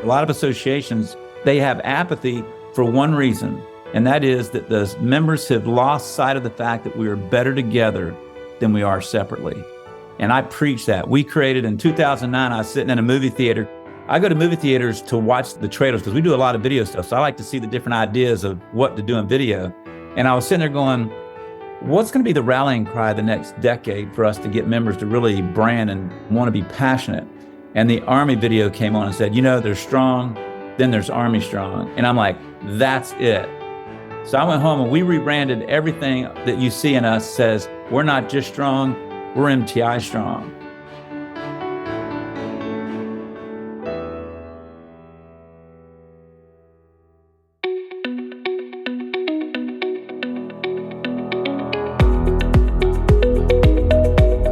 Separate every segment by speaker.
Speaker 1: A lot of associations, they have apathy for one reason, and that is that the members have lost sight of the fact that we are better together than we are separately. And I preach that. We created in 2009, I was sitting in a movie theater. I go to movie theaters to watch the trailers because we do a lot of video stuff. So I like to see the different ideas of what to do in video. And I was sitting there going, what's going to be the rallying cry the next decade for us to get members to really brand and want to be passionate? And the Army video came on and said, there's strong, then there's Army strong. And I'm like, that's it. So I went home and we rebranded everything that you see in us says, we're not just strong, we're MTI Strong.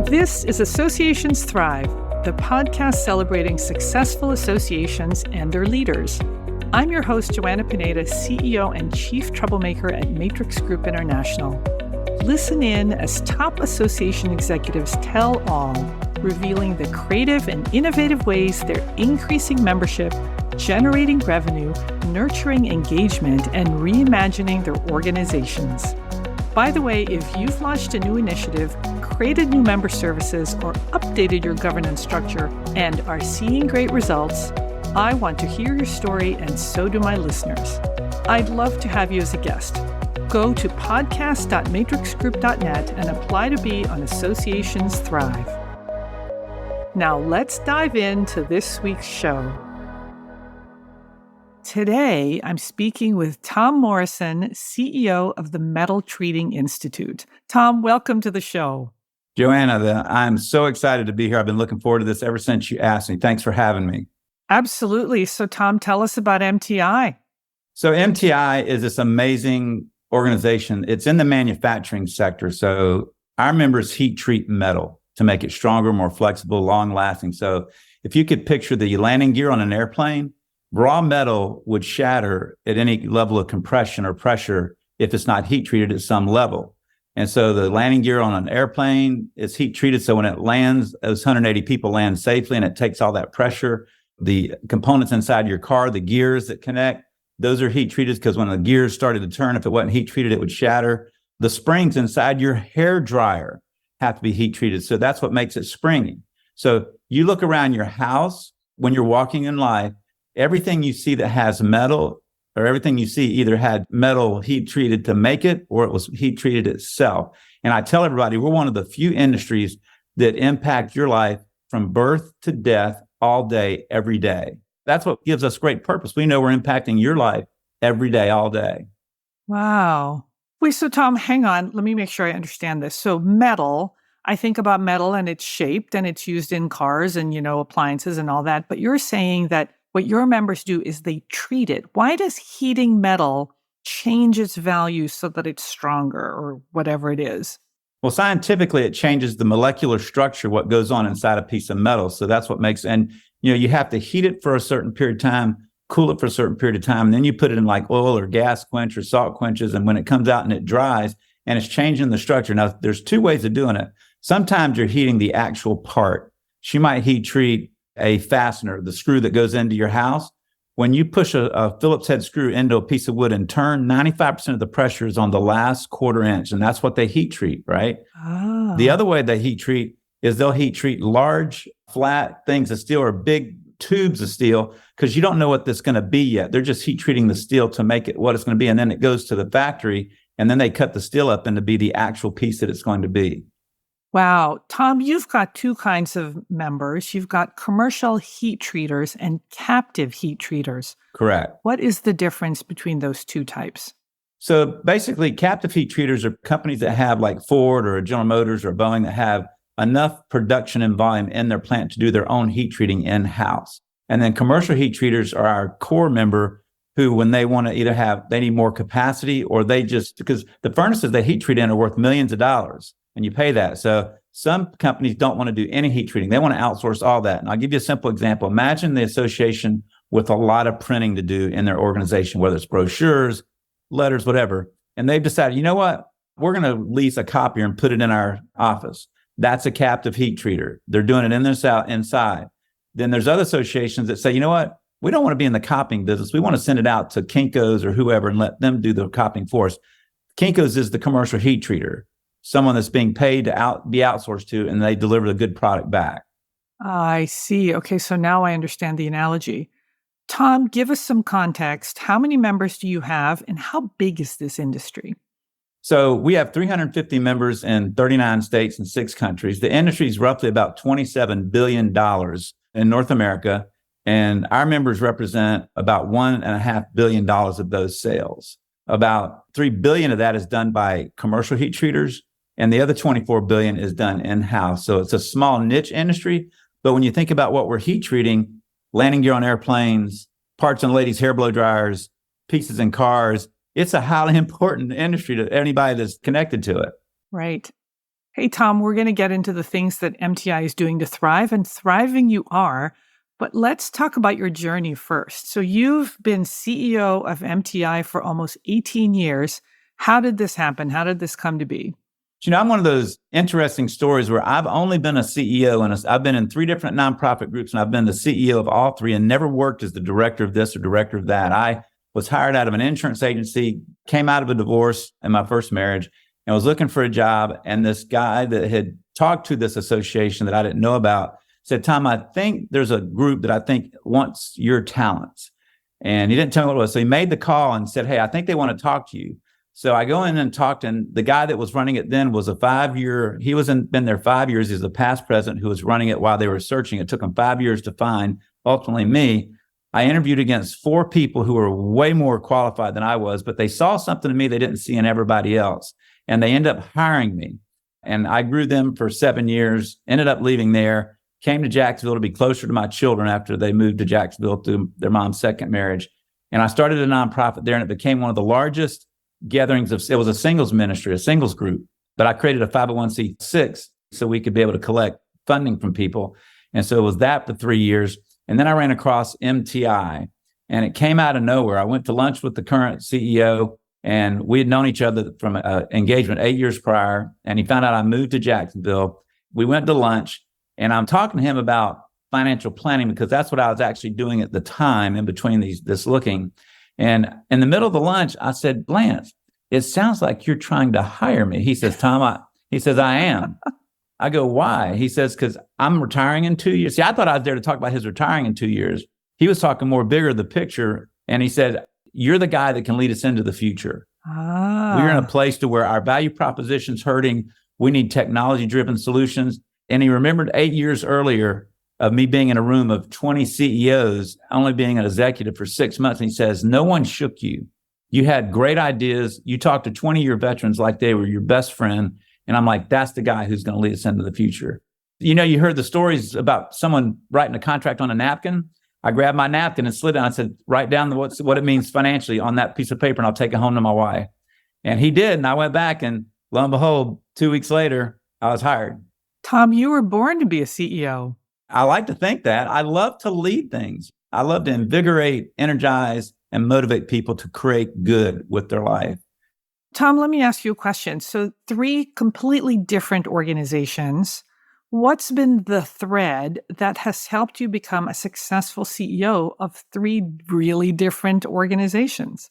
Speaker 2: This is Associations Thrive, the podcast celebrating successful associations and their leaders. I'm your host, Joanna Pineda, CEO and Chief Troublemaker at Matrix Group International. Listen in as top association executives tell all, revealing the creative and innovative ways they're increasing membership, generating revenue, nurturing engagement, and reimagining their organizations. By the way, if you've launched a new initiative, created new member services, or updated your governance structure and are seeing great results, I want to hear your story, and so do my listeners. I'd love to have you as a guest. Go to podcast.matrixgroup.net and apply to be on Associations Thrive. Now let's dive into this week's show. Today, I'm speaking with Tom Morrison, CEO of the Metal Treating Institute. Tom, welcome to the show.
Speaker 1: Joanna, I'm so excited to be here. I've been looking forward to this ever since you asked me. Thanks for having me.
Speaker 2: Absolutely. So, Tom, tell us about MTI.
Speaker 1: So MTI is this amazing organization. It's in the manufacturing sector. So our members heat treat metal to make it stronger, more flexible, long lasting. So if you could picture the landing gear on an airplane, raw metal would shatter at any level of compression or pressure if it's not heat treated at some level. And so the landing gear on an airplane is heat treated. So when it lands, those 180 people land safely and it takes all that pressure. The components inside your car, the gears that connect, those are heat treated because when the gears started to turn, if it wasn't heat treated, it would shatter. The springs inside your hair dryer have to be heat treated. So that's what makes it springy. So you look around your house when you're walking in life, everything you see that has metal or everything you see either had metal heat treated to make it or it was heat treated itself. And I tell everybody, we're one of the few industries that impact your life from birth to death all day, every day. That's what gives us great purpose. We know we're impacting your life every day, all day.
Speaker 2: Wow. Wait, so Tom, hang on. Let me make sure I understand this. So metal, I think about metal and it's shaped and it's used in cars and, appliances and all that. But you're saying that what your members do is they treat it. Why does heating metal change its value so that it's stronger or whatever it is?
Speaker 1: Well, scientifically, it changes the molecular structure, what goes on inside a piece of metal. So that's what makes, and you have to heat it for a certain period of time, cool it for a certain period of time, and then you put it in like oil or gas quench or salt quenches. And when it comes out and it dries and it's changing the structure. Now, there's two ways of doing it. Sometimes you're heating the actual part. She might heat treat a fastener, the screw that goes into your house. When you push a Phillips head screw into a piece of wood and turn, 95% of the pressure is on the last quarter inch. And that's what they heat treat, right?
Speaker 2: Oh.
Speaker 1: The other way they heat treat is they'll heat treat large, flat things of steel or big tubes of steel because you don't know what that's going to be yet. They're just heat treating the steel to make it what it's going to be. And then it goes to the factory and then they cut the steel up into be the actual piece that it's going to be.
Speaker 2: Wow. Tom, you've got two kinds of members. You've got commercial heat treaters and captive heat treaters.
Speaker 1: Correct.
Speaker 2: What is the difference between those two types?
Speaker 1: So basically, captive heat treaters are companies that have like Ford or General Motors or Boeing that have enough production and volume in their plant to do their own heat treating in-house. And then commercial heat treaters are our core member who, when they want to either they need more capacity or they just, because the furnaces they heat treat in are worth millions of dollars. And you pay that. So some companies don't want to do any heat treating. They want to outsource all that. And I'll give you a simple example. Imagine the association with a lot of printing to do in their organization, whether it's brochures, letters, whatever. And they've decided, you know what? We're going to lease a copier and put it in our office. That's a captive heat treater. They're doing it in their inside. Then there's other associations that say, you know what? we don't want to be in the copying business. We want to send it out to Kinko's or whoever and let them do the copying for us. Kinko's is the commercial heat treater, someone that's being paid to be outsourced to, and they deliver the good product back.
Speaker 2: I see. Okay, so now I understand the analogy. Tom, give us some context. How many members do you have, and how big is this industry?
Speaker 1: So we have 350 members in 39 states and 6 countries. The industry is roughly about $27 billion in North America, and our members represent about $1.5 billion of those sales. About $3 billion of that is done by commercial heat treaters, and the other $24 billion is done in-house. So it's a small niche industry, but when you think about what we're heat treating, landing gear on airplanes, parts on ladies' hair blow dryers, pieces in cars, it's a highly important industry to anybody that's connected to it.
Speaker 2: Right. Hey, Tom, we're going to get into the things that MTI is doing to thrive, and thriving you are. But let's talk about your journey first. So you've been CEO of MTI for almost 18 years. How did this happen? How did this come to be?
Speaker 1: I'm one of those interesting stories where I've only been a CEO, and I've been in 3 different nonprofit groups, and I've been the CEO of all 3 and never worked as the director of this or director of that. I was hired out of an insurance agency, came out of a divorce in my first marriage, and was looking for a job. And this guy that had talked to this association that I didn't know about said, Tom, I think there's a group that I think wants your talents. And he didn't tell me what it was. So he made the call and said, hey, I think they want to talk to you. So I go in and talked, and the guy that was running it then was a 5-year, been there 5 years. He's the past president who was running it while they were searching. It took him 5 years to find, ultimately me. I interviewed against 4 people who were way more qualified than I was, but they saw something in me they didn't see in everybody else. And they ended up hiring me. And I grew them for 7 years, ended up leaving there, came to Jacksonville to be closer to my children after they moved to Jacksonville through their mom's second marriage. And I started a nonprofit there, and it became one of the largest gatherings it was a singles ministry, a singles group, but I created a 501c6 so we could be able to collect funding from people. And so it was that for 3 years. And then I ran across MTI, and it came out of nowhere. I went to lunch with the current CEO, and we had known each other from an engagement 8 years prior. And he found out I moved to Jacksonville. We went to lunch, and I'm talking to him about financial planning because that's what I was actually doing at the time in between this looking. And in the middle of the lunch, I said, Lance, it sounds like you're trying to hire me. He says, Tom, I am. I go, why? He says, because I'm retiring in 2 years. See, I thought I was there to talk about his retiring in 2 years. He was talking more bigger, the picture. And he said, you're the guy that can lead us into the future. We're in a place to where our value proposition's hurting. We need technology-driven solutions. And he remembered 8 years earlier of me being in a room of 20 CEOs, only being an executive for 6 months. And he says, no one shook you. You had great ideas. You talked to 20-year veterans like they were your best friend. And I'm like, that's the guy who's going to lead us into the future. You heard the stories about someone writing a contract on a napkin. I grabbed my napkin and slid it. I said, write down what it means financially on that piece of paper, and I'll take it home to my wife. And he did. And I went back, and lo and behold, 2 weeks later, I was hired.
Speaker 2: Tom, you were born to be a CEO.
Speaker 1: I like to think that. I love to lead things. I love to invigorate, energize, and motivate people to create good with their life.
Speaker 2: Tom, let me ask you a question. So 3 completely different organizations. What's been the thread that has helped you become a successful CEO of 3 really different organizations?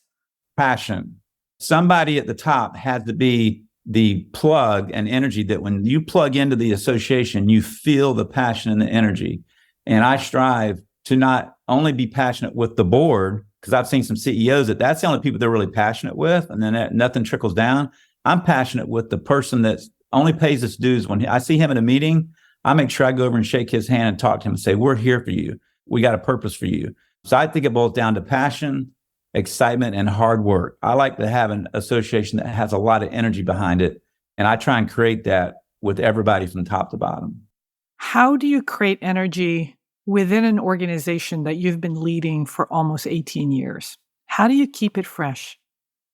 Speaker 1: Passion. Somebody at the top had to be the plug and energy that when you plug into the association, you feel the passion and the energy. And I strive to not only be passionate with the board, because I've seen some CEOs that's the only people they're really passionate with, and then nothing trickles down. I'm passionate with the person that only pays his dues. When I see him at a meeting, I make sure I go over and shake his hand and talk to him and say, we're here for you. We got a purpose for you. So I think it boils down to passion, excitement, and hard work. I like to have an association that has a lot of energy behind it. And I try and create that with everybody from top to bottom.
Speaker 2: How do you create energy within an organization that you've been leading for almost 18 years? How do you keep it fresh?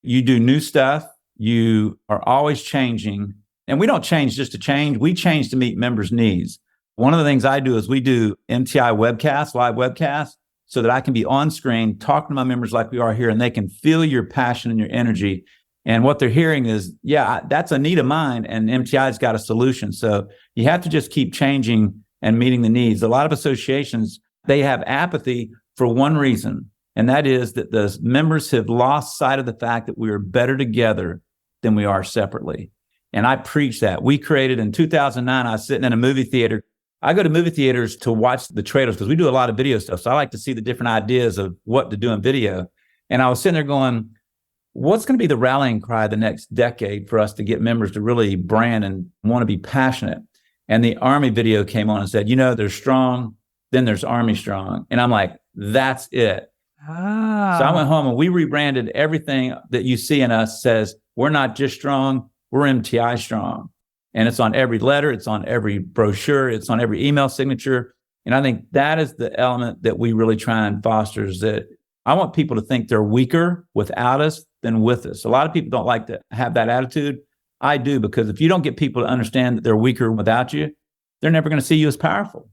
Speaker 1: You do new stuff. You are always changing. And we don't change just to change. We change to meet members' needs. One of the things I do is we do MTI webcasts, live webcasts, so that I can be on screen talking to my members like we are here, and they can feel your passion and your energy. And what they're hearing is, yeah, that's a need of mine, and MTI's got a solution. So you have to just keep changing and meeting the needs. A lot of associations, they have apathy for one reason, and that is that the members have lost sight of the fact that we are better together than we are separately. And I preach that. We created in 2009, I was sitting in a movie theater. I go to movie theaters to watch the trailers because we do a lot of video stuff. So I like to see the different ideas of what to do in video. And I was sitting there going, what's going to be the rallying cry the next decade for us to get members to really brand and want to be passionate? And the Army video came on and said, there's strong, then there's Army strong. And I'm like, that's it. So I went home and we rebranded everything that you see in us says, we're not just strong, we're MTI Strong. And it's on every letter, it's on every brochure, it's on every email signature. And I think that is the element that we really try and foster, is that I want people to think they're weaker without us than with us. A lot of people don't like to have that attitude. I do, because if you don't get people to understand that they're weaker without you, they're never going to see you as powerful.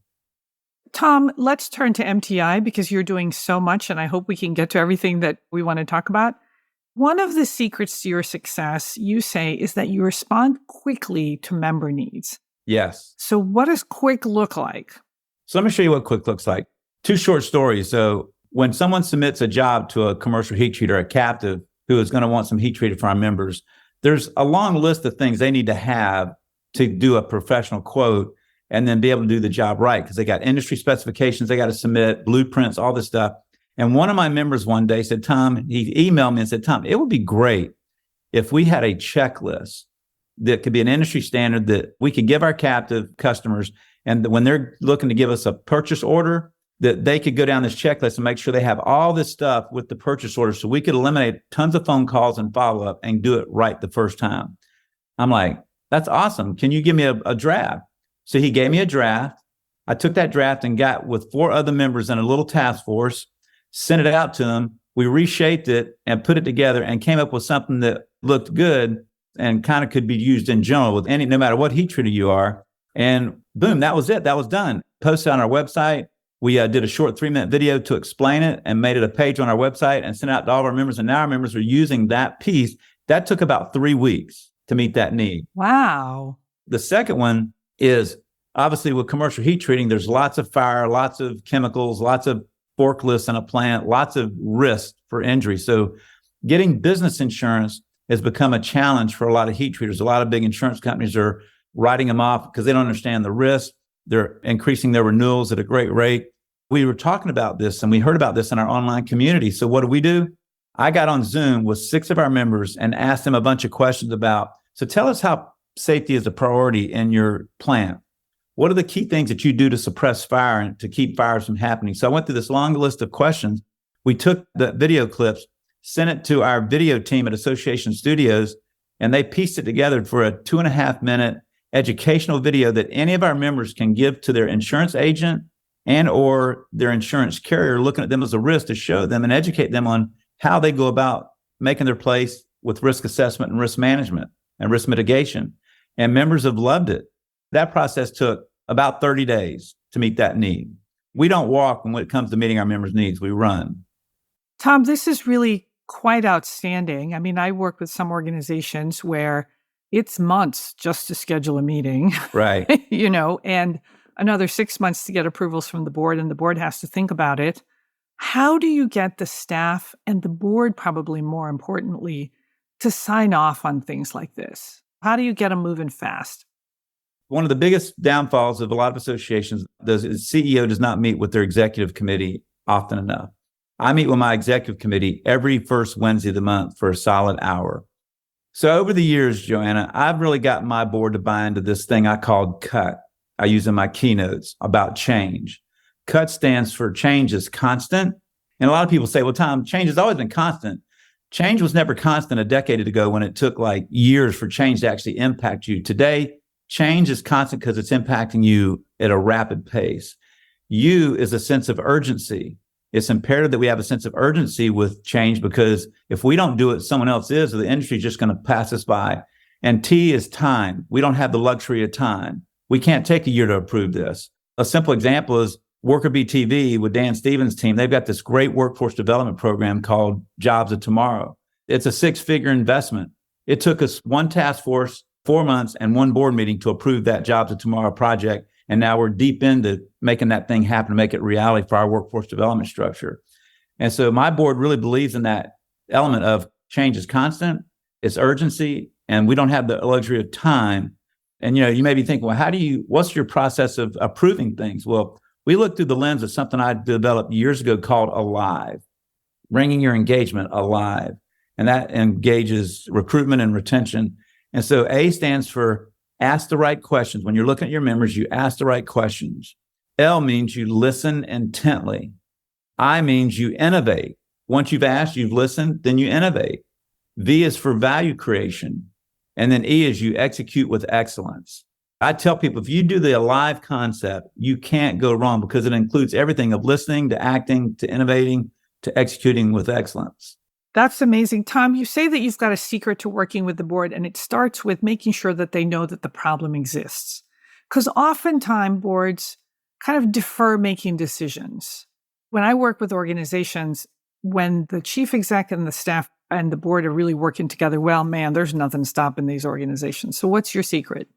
Speaker 2: Tom, let's turn to MTI because you're doing so much, and I hope we can get to everything that we want to talk about. One of the secrets to your success, you say, is that you respond quickly to member needs.
Speaker 1: Yes.
Speaker 2: So what does quick look like?
Speaker 1: So let me show you what quick looks like. 2 short stories. So when someone submits a job to a commercial heat treater, a captive who is going to want some heat treated for our members, there's a long list of things they need to have to do a professional quote and then be able to do the job right, because they got industry specifications they got to submit, blueprints, all this stuff. And one of my members one day said, Tom, he emailed me and said, Tom, it would be great if we had a checklist that could be an industry standard that we could give our captive customers, and when they're looking to give us a purchase order, that they could go down this checklist and make sure they have all this stuff with the purchase order so we could eliminate tons of phone calls and follow up and do it right the first time. I'm like, that's awesome. Can you give me a draft? So he gave me a draft. I took that draft and got with 4 other members in a little task force, sent it out to them. We reshaped it and put it together and came up with something that looked good and kind of could be used in general with no matter what heat treater you are. And boom, that was it. That was done. Posted on our website. We did a short 3-minute video to explain it and made it a page on our website and sent it out to all of our members. And now our members are using that piece. That took about 3 weeks to meet that need.
Speaker 2: Wow.
Speaker 1: The second one is obviously with commercial heat treating, there's lots of fire, lots of chemicals, lots of forklifts in a plant, lots of risk for injury. So getting business insurance has become a challenge for a lot of heat treaters. A lot of big insurance companies are writing them off because they don't understand the risk. They're increasing their renewals at a great rate. We were talking about this and we heard about this in our online community. So what do? I got on Zoom with 6 of our members and asked them a bunch of questions about, so tell us how safety is a priority in your plant. What are the key things that you do to suppress fire and to keep fires from happening? So I went through this long list of questions. We took the video clips, sent it to our video team at Association Studios, and they pieced it together for a 2.5-minute educational video that any of our members can give to their insurance agent and or their insurance carrier, looking at them as a risk, to show them and educate them on how they go about making their place with risk assessment and risk management and risk mitigation. And members have loved it. That process took about 30 days to meet that need. We don't walk when it comes to meeting our members' needs, we run.
Speaker 2: Tom, this is really quite outstanding. I mean, I work with some organizations where it's months just to schedule a meeting.
Speaker 1: Right.
Speaker 2: And another 6 months to get approvals from the board, and the board has to think about it. How do you get the staff and the board, probably more importantly, to sign off on things like this? How do you get them moving fast?
Speaker 1: One of the biggest downfalls of a lot of associations, the CEO does not meet with their executive committee often enough. I meet with my executive committee every first Wednesday of the month for a solid hour. So over the years, Joanna, I've really gotten my board to buy into this thing I called CUT. I use in my keynotes about change. CUT stands for change is constant. And a lot of people say, well, Tom, change has always been constant. Change was never constant a decade ago when it took like years for change to actually impact you. Today, change is constant because it's impacting you at a rapid pace. You is a sense of urgency. It's imperative that we have a sense of urgency with change, because if we don't do it, someone else is, or the industry is just going to pass us by. And T is time. We don't have the luxury of time. We can't take a year to approve this. A simple example is Worker BTV with Dan Stevens' team. They've got this great workforce development program called Jobs of Tomorrow. It's a 6-figure investment. It took us one task force, 4 months, and one board meeting to approve that Jobs of Tomorrow project. And now we're deep into making that thing happen, to make it reality for our workforce development structure. And so my board really believes in that element of change is constant, it's urgency, and we don't have the luxury of time. And, you may be thinking, well, what's your process of approving things? Well, we look through the lens of something I developed years ago called Alive, bringing your engagement alive. And that engages recruitment and retention. And so A stands for ask the right questions. When you're looking at your members, you ask the right questions. L means you listen intently. I means you innovate. Once you've asked, you've listened, then you innovate. V is for value creation. And then E is you execute with excellence. I tell people, if you do the Alive concept, you can't go wrong because it includes everything of listening to acting to innovating to executing with excellence.
Speaker 2: That's amazing. Tom, you say that you've got a secret to working with the board, and it starts with making sure that they know that the problem exists. Because oftentimes boards kind of defer making decisions. When I work with organizations, when the chief exec and the staff and the board are really working together, well, man, there's nothing stopping these organizations. So what's your secret?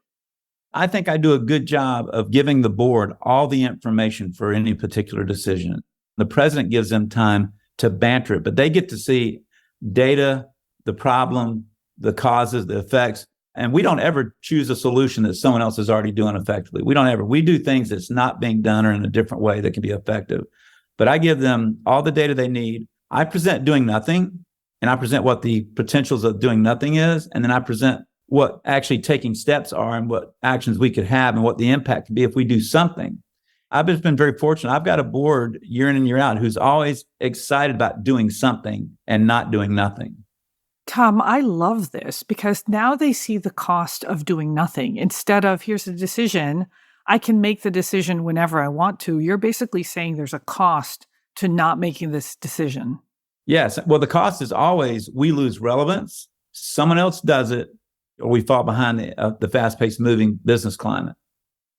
Speaker 1: I think I do a good job of giving the board all the information for any particular decision. The president gives them time to banter it, but they get to see data, the problem, the causes, the effects. And we don't ever choose a solution that someone else is already doing effectively. We do things that's not being done or in a different way that can be effective. But I give them all the data they need. I present doing nothing, and I present what the potentials of doing nothing is. And then I present what actually taking steps are and what actions we could have and what the impact could be if we do something. I've just been very fortunate. I've got a board year in and year out who's always excited about doing something and not doing nothing.
Speaker 2: Tom, I love this because now they see the cost of doing nothing. Instead of, here's a decision, I can make the decision whenever I want to. You're basically saying there's a cost to not making this decision.
Speaker 1: Yes. Well, the cost is always we lose relevance, someone else does it, or we fall behind the fast-paced moving business climate.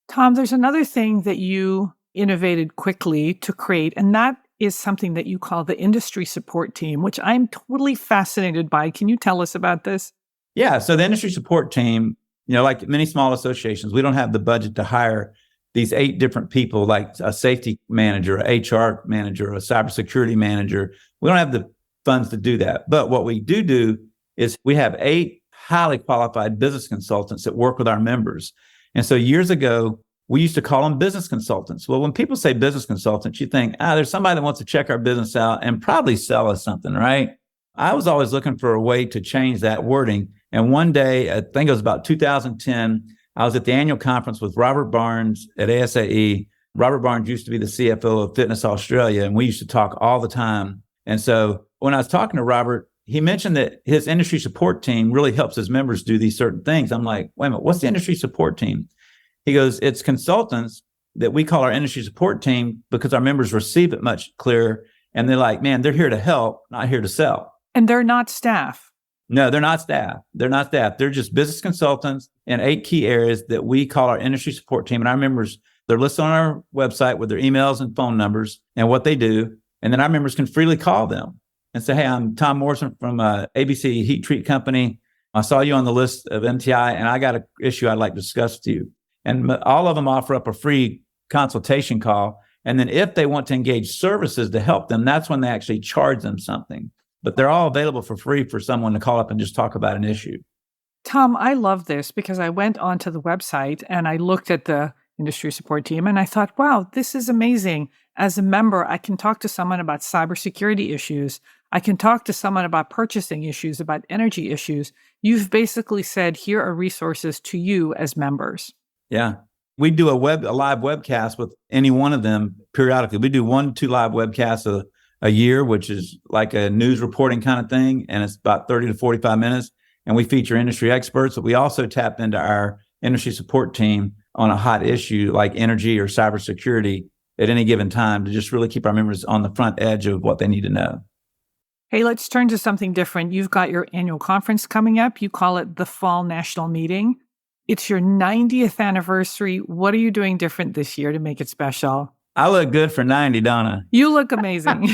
Speaker 2: Tom, there's another thing that you innovated quickly to create, and that is something that you call the industry support team, which I'm totally fascinated by. Can you tell us about this?
Speaker 1: Yeah. So the industry support team, like many small associations, we don't have the budget to hire these 8 different people, like a safety manager, a HR manager, a cybersecurity manager. We don't have the funds to do that. But what we do is we have 8 highly qualified business consultants that work with our members. And so years ago, we used to call them business consultants. Well, when people say business consultants, you think, there's somebody that wants to check our business out and probably sell us something, right? I was always looking for a way to change that wording. And one day, I think it was about 2010, I was at the annual conference with Robert Barnes at ASAE. Robert Barnes used to be the CFO of Fitness Australia, and we used to talk all the time. And so when I was talking to Robert, he mentioned that his industry support team really helps his members do these certain things. I'm like, wait a minute, what's the industry support team? He goes, it's consultants that we call our industry support team because our members receive it much clearer. And they're like, man, they're here to help, not here to sell.
Speaker 2: And they're not staff.
Speaker 1: No, they're not staff. They're just business consultants in 8 key areas that we call our industry support team. And our members, they're listed on our website with their emails and phone numbers and what they do. And then our members can freely call them and say, hey, I'm Tom Morrison from ABC Heat Treat Company. I saw you on the list of MTI, and I got an issue I'd like to discuss with you. And all of them offer up a free consultation call. And then if they want to engage services to help them, that's when they actually charge them something. But they're all available for free for someone to call up and just talk about an issue.
Speaker 2: Tom, I love this because I went onto the website and I looked at the industry support team and I thought, wow, this is amazing. As a member, I can talk to someone about cybersecurity issues. I can talk to someone about purchasing issues, about energy issues. You've basically said, here are resources to you as members.
Speaker 1: Yeah. We do a live webcast with any one of them periodically. We do 1 to 2 live webcasts a year, which is like a news reporting kind of thing. And it's about 30 to 45 minutes. And we feature industry experts, but we also tap into our industry support team on a hot issue like energy or cybersecurity at any given time to just really keep our members on the front edge of what they need to know.
Speaker 2: Hey, let's turn to something different. You've got your annual conference coming up. You call it the Fall National Meeting. It's your 90th anniversary. What are you doing different this year to make it special?
Speaker 1: I look good for 90, don't I?
Speaker 2: You look amazing.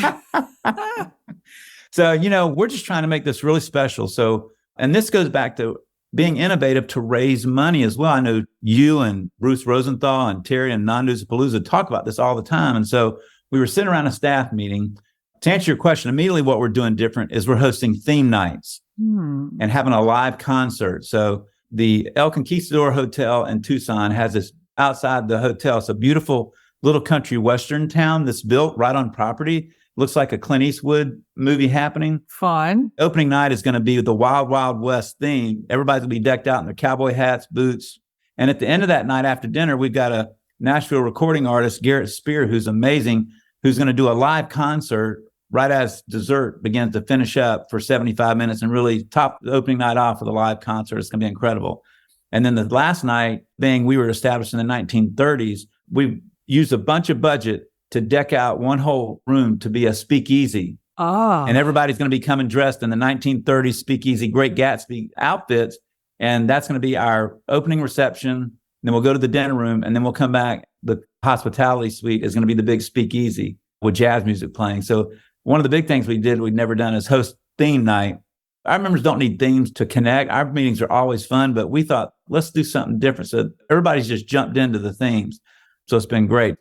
Speaker 1: So, we're just trying to make this really special. So, and this goes back to being innovative to raise money as well. I know you and Bruce Rosenthal and Terry and Nanduzapalooza talk about this all the time. And so we were sitting around a staff meeting. To answer your question, immediately what we're doing different is we're hosting theme nights and having a live concert. So the El Conquistador Hotel in Tucson has this outside the hotel. It's a beautiful little country Western town that's built right on property. Looks like a Clint Eastwood movie happening.
Speaker 2: Fun.
Speaker 1: Opening night is going to be the Wild Wild West theme. Everybody's going to be decked out in their cowboy hats, boots. And at the end of that night after dinner, we've got a Nashville recording artist, Garrett Spear, who's amazing, who's going to do a live concert right as dessert begins to finish up for 75 minutes and really top the opening night off with a live concert. It's going to be incredible. And then the last night, being we were established in the 1930s, we used a bunch of budget to deck out one whole room to be a speakeasy. And everybody's going to be coming dressed in the 1930s speakeasy, Great Gatsby outfits. And that's going to be our opening reception. Then we'll go to the dinner room and then we'll come back. The hospitality suite is going to be the big speakeasy with jazz music playing. So one of the big things we did, we'd never done, is host theme night. Our members don't need themes to connect. Our meetings are always fun, but we thought, let's do something different. So everybody's just jumped into the themes. So it's been great.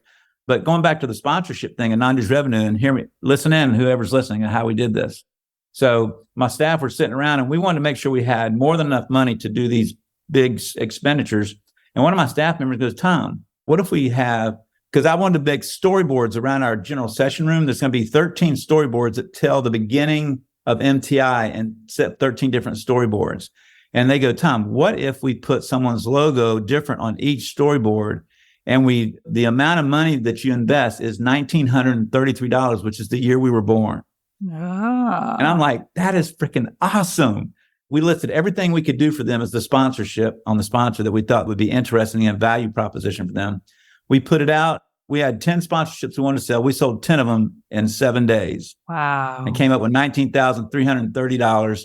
Speaker 1: But going back to the sponsorship thing and non-dues revenue, and listen in, whoever's listening, and how we did this. So my staff were sitting around and we wanted to make sure we had more than enough money to do these big expenditures. And one of my staff members goes, Tom, what if we have, because I wanted to make storyboards around our general session room. There's going to be 13 storyboards that tell the beginning of MTI and set 13 different storyboards. And they go, Tom, what if we put someone's logo different on each storyboard? And the amount of money that you invest is $1,933, which is the year we were born. And I'm like, that is freaking awesome. We listed everything we could do for them as the sponsorship on the sponsor that we thought would be interesting and value proposition for them. We put it out. We had 10 sponsorships we wanted to sell. We sold 10 of them in 7 days.
Speaker 2: Wow.
Speaker 1: And came up with $19,330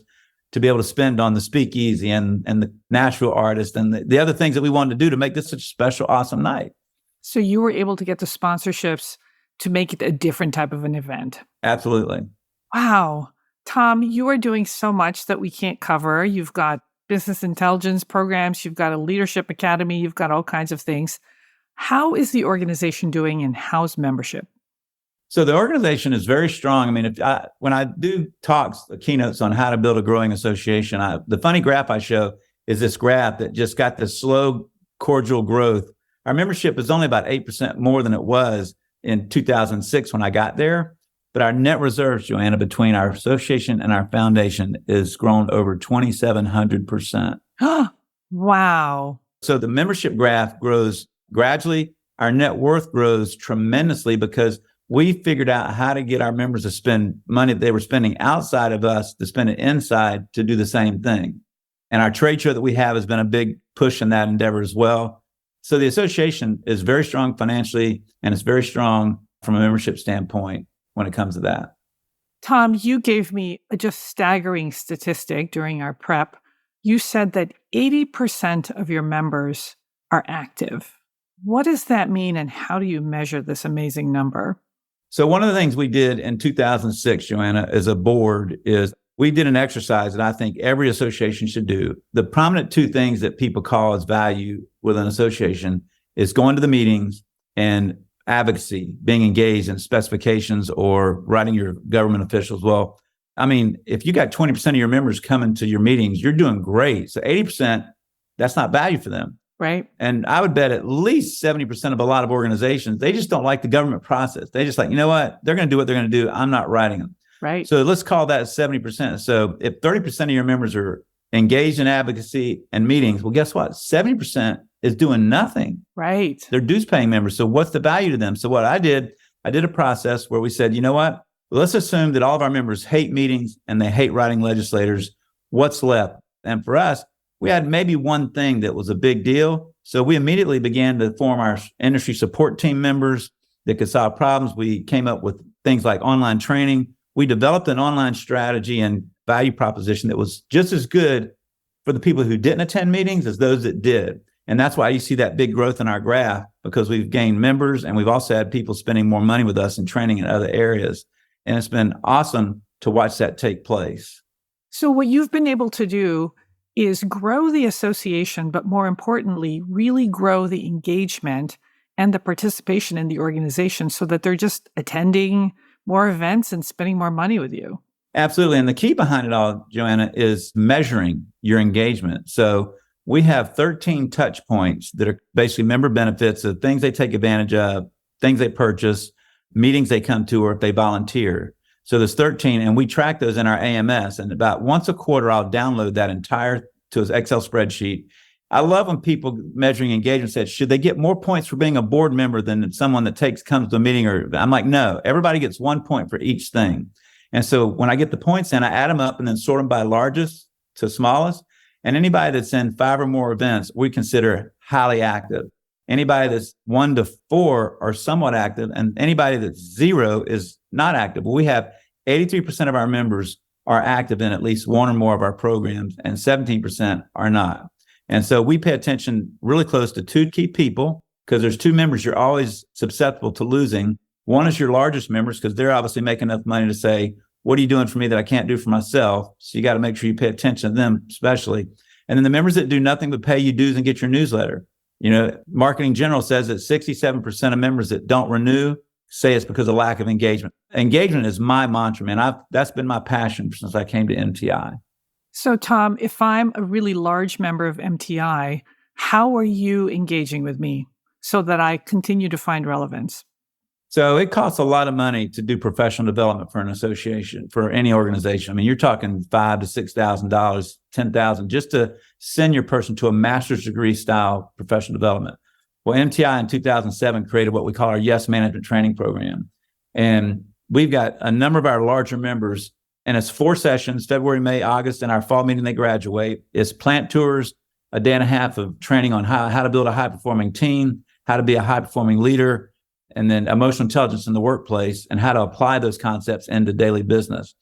Speaker 1: to be able to spend on the speakeasy and the Nashville artist and the other things that we wanted to do to make this such a special, awesome night.
Speaker 2: So you were able to get the sponsorships to make it a different type of an event.
Speaker 1: Absolutely.
Speaker 2: Wow. Tom, you are doing so much that we can't cover. You've got business intelligence programs. You've got a leadership academy. You've got all kinds of things. How is the organization doing and how's membership?
Speaker 1: So the organization is very strong. I mean, when I do talks, keynotes on how to build a growing association, the funny graph I show is this graph that just got this slow, cordial growth. Our membership is only about 8% more than it was in 2006 when I got there. But our net reserves, Joanna, between our association and our foundation is grown over 2,700%.
Speaker 2: Wow.
Speaker 1: So the membership graph grows gradually. Our net worth grows tremendously because we figured out how to get our members to spend money that they were spending outside of us to spend it inside to do the same thing. And our trade show that we have has been a big push in that endeavor as well. So the association is very strong financially, and it's very strong from a membership standpoint when it comes to that.
Speaker 2: Tom, you gave me a just staggering statistic during our prep. You said that 80% of your members are active. What does that mean, and how do you measure this amazing number?
Speaker 1: So one of the things we did in 2006, Joanna, as a board is we did an exercise that I think every association should do. The prominent two things that people call as value with an association is going to the meetings and advocacy, being engaged in specifications or writing your government officials. Well, I mean, if you got 20% of your members coming to your meetings, you're doing great. So 80%, that's not value for them.
Speaker 2: Right.
Speaker 1: And I would bet at least 70% of a lot of organizations, they just don't like the government process. They just like, you know what? They're going to do what they're going to do. I'm not writing them.
Speaker 2: Right.
Speaker 1: So let's call that 70%. So if 30% of your members are engaged in advocacy and meetings, well, guess what? 70% is doing nothing.
Speaker 2: Right.
Speaker 1: They're dues paying members. So what's the value to them? So what I did a process where we said, you know what? Let's assume that all of our members hate meetings and they hate writing legislators. What's left? And for us, we had maybe one thing that was a big deal. So we immediately began to form our industry support team members that could solve problems. We came up with things like online training. We developed an online strategy and value proposition that was just as good for the people who didn't attend meetings as those that did. And that's why you see that big growth in our graph, because we've gained members and we've also had people spending more money with us and training in other areas. And it's been awesome to watch that take place.
Speaker 2: So what you've been able to do is grow the association, but more importantly, really grow the engagement and the participation in the organization so that they're just attending more events and spending more money with you.
Speaker 1: Absolutely. And the key behind it all, Joanna, is measuring your engagement. So we have 13 touch points that are basically member benefits of things they take advantage of, things they purchase, meetings they come to, or if they volunteer. So there's 13, and we track those in our AMS. And about once a quarter, I'll download that entire to an Excel spreadsheet. I love when people measuring engagement said, should they get more points for being a board member than someone that comes to a meeting? Or I'm like, no, everybody gets 1 point for each thing. And so when I get the points in, I add them up and then sort them by largest to smallest. And anybody that's in 5 or more events, we consider highly active. Anybody that's 1 to 4 are somewhat active, and anybody that's 0 is not active. We have 83% of our members are active in at least one or more of our programs, and 17% are not. And so we pay attention really close to 2 key people, because there's 2 members you're always susceptible to losing. One is your largest members, because they're obviously making enough money to say, what are you doing for me that I can't do for myself? So you got to make sure you pay attention to them especially. And then the members that do nothing but pay you dues and get your newsletter. You know, Marketing General says that 67% of members that don't renew say it's because of lack of engagement. Engagement is my mantra, man. That's been my passion since I came to MTI.
Speaker 2: So, Tom, if I'm a really large member of MTI, how are you engaging with me so that I continue to find relevance?
Speaker 1: So it costs a lot of money to do professional development for an association, for any organization. I mean, you're talking $5,000 to $6,000, $10,000 just to send your person to a master's degree style professional development. Well, MTI in 2007 created what we call our Yes Management Training Program. And we've got a number of our larger members, and it's 4 sessions, February, May, August, and our fall meeting, they graduate. It's plant tours, a day and a half of training on how to build a high-performing team, how to be a high-performing leader, and then emotional intelligence in the workplace, and how to apply those concepts into daily business.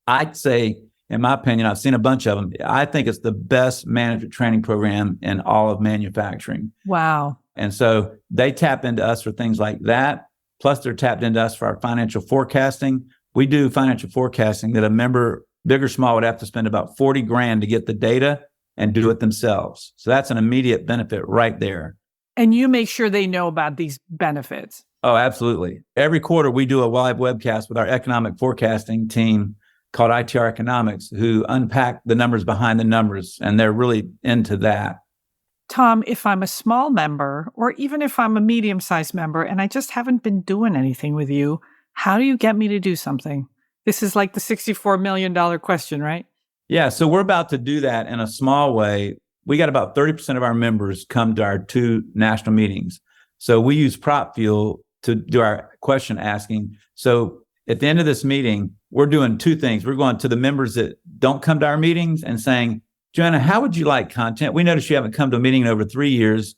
Speaker 1: I'd say, in my opinion, I've seen a bunch of them. I think it's the best management training program in all of manufacturing.
Speaker 2: Wow.
Speaker 1: And so they tap into us for things like that. Plus, they're tapped into us for our financial forecasting. We do financial forecasting that a member, big or small, would have to spend about $40,000 to get the data and do it themselves. So that's an immediate benefit right there.
Speaker 2: And you make sure they know about these benefits.
Speaker 1: Oh, absolutely. Every quarter, we do a live webcast with our economic forecasting team called ITR Economics, who unpack the numbers behind the numbers, and they're really into that.
Speaker 2: Tom, if I'm a small member, or even if I'm a medium-sized member, and I just haven't been doing anything with you, how do you get me to do something? This is like the $64 million question, right?
Speaker 1: Yeah, so we're about to do that in a small way. We got about 30% of our members come to our 2 national meetings. So we use Prop Fuel to do our question asking. So at the end of this meeting, we're doing 2 things. We're going to the members that don't come to our meetings and saying, Joanna, how would you like content? We noticed you haven't come to a meeting in over 3 years.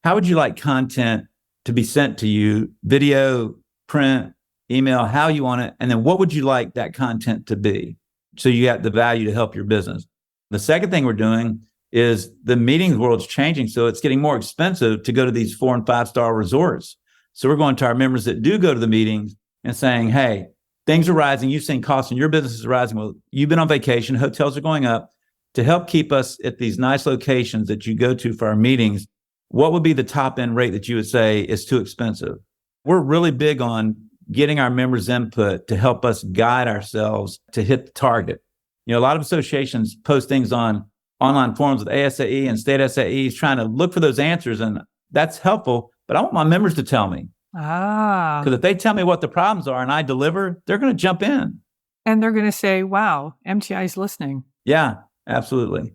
Speaker 1: How would you like content to be sent to you? Video, print, email, how you want it. And then what would you like that content to be? So you got the value to help your business. The second thing we're doing is the meetings world's changing. So it's getting more expensive to go to these 4- and 5-star resorts. So we're going to our members that do go to the meetings and saying, hey, things are rising. You've seen costs in your business is rising. Well, you've been on vacation. Hotels are going up. To help keep us at these nice locations that you go to for our meetings, what would be the top end rate that you would say is too expensive? We're really big on getting our members' input to help us guide ourselves to hit the target. You know, a lot of associations post things on online forums with ASAE and state SAEs trying to look for those answers, and that's helpful, but I want my members to tell me. Because if they tell me what the problems are and I deliver, they're going to jump in.
Speaker 2: And they're going to say, wow, MTI is listening.
Speaker 1: Yeah, absolutely.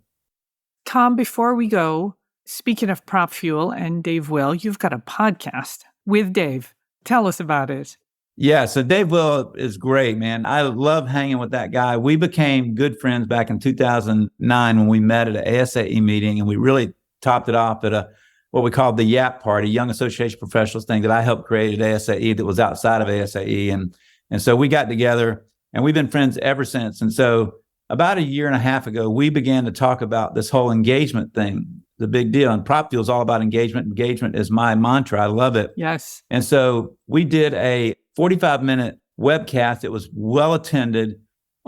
Speaker 2: Tom, before we go, speaking of Prop Fuel and Dave Will, you've got a podcast with Dave. Tell us about it.
Speaker 1: Yeah, so Dave Will is great, man. I love hanging with that guy. We became good friends back in 2009 when we met at an ASAE meeting, and we really topped it off at what we called the YAP party, Young Association Professionals thing that I helped create at ASAE that was outside of ASAE. And so we got together, and we've been friends ever since. And so about a year and a half ago, we began to talk about this whole engagement thing, the big deal. And Prop Fuel is all about engagement. Engagement is my mantra. I love it.
Speaker 2: Yes.
Speaker 1: And so we did a 45-minute webcast. It was well attended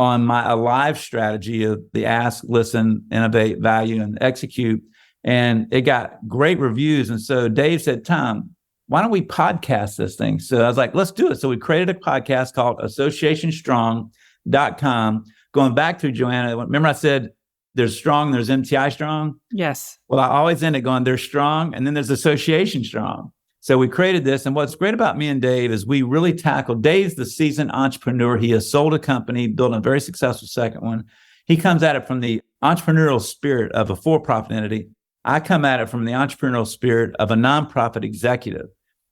Speaker 1: on my Alive strategy of the ask, listen, innovate, value, and execute. And it got great reviews. And so Dave said, Tom, why don't we podcast this thing? So I was like, let's do it. So we created a podcast called associationstrong.com. Going back to Joanna, remember I said there's Strong, there's MTI Strong?
Speaker 2: Yes.
Speaker 1: Well, I always end it going, there's Strong, and then there's Association Strong. So we created this. And what's great about me and Dave is we really tackle, Dave's the seasoned entrepreneur. He has sold a company, built a very successful second one. He comes at it from the entrepreneurial spirit of a for-profit entity. I come at it from the entrepreneurial spirit of a nonprofit executive.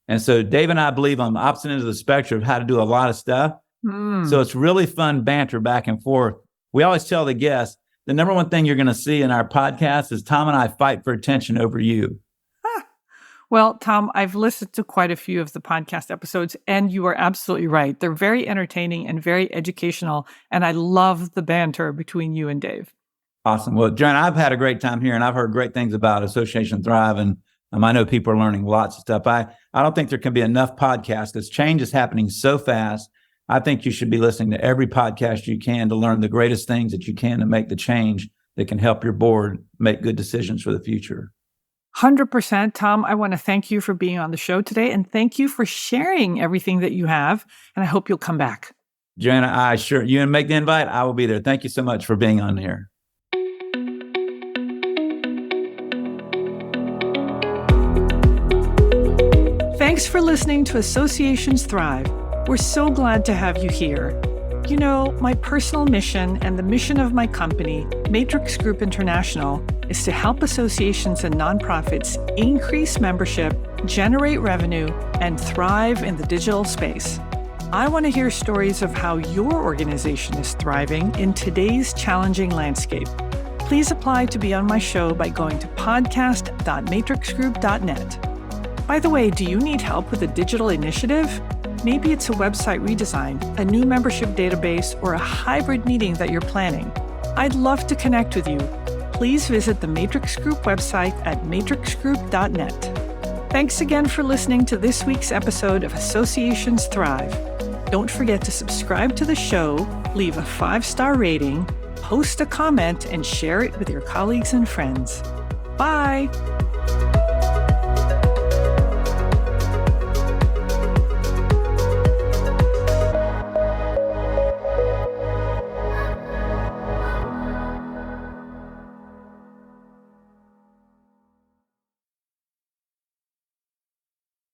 Speaker 1: And so Dave and I believe on the opposite ends of the spectrum of how to do a lot of stuff. So it's really fun banter back and forth. We always tell the guests, the number one thing you're going to see in our podcast is Tom and I fight for attention over you.
Speaker 2: Well, Tom, I've listened to quite a few of the podcast episodes, and you are absolutely right. They're very entertaining and very educational, and I love the banter between you and Dave.
Speaker 1: Awesome. Well, Joanna, I've had a great time here, and I've heard great things about Association Thrive, and I know people are learning lots of stuff. I don't think there can be enough podcasts because change is happening so fast. I think you should be listening to every podcast you can to learn the greatest things that you can to make the change that can help your board make good decisions for the future.
Speaker 2: 100%. Tom, I want to thank you for being on the show today, and thank you for sharing everything that you have, and I hope you'll come back.
Speaker 1: Joanna, I sure, you and make the invite, I will be there. Thank you so much for being on here.
Speaker 2: Thanks for listening to Associations Thrive. We're so glad to have you here. You know, my personal mission and the mission of my company, Matrix Group International, is to help associations and nonprofits increase membership, generate revenue, and thrive in the digital space. I want to hear stories of how your organization is thriving in today's challenging landscape. Please apply to be on my show by going to podcast.matrixgroup.net. By the way, do you need help with a digital initiative? Maybe it's a website redesign, a new membership database, or a hybrid meeting that you're planning. I'd love to connect with you. Please visit the Matrix Group website at matrixgroup.net. Thanks again for listening to this week's episode of Associations Thrive. Don't forget to subscribe to the show, leave a 5-star rating, post a comment, and share it with your colleagues and friends. Bye!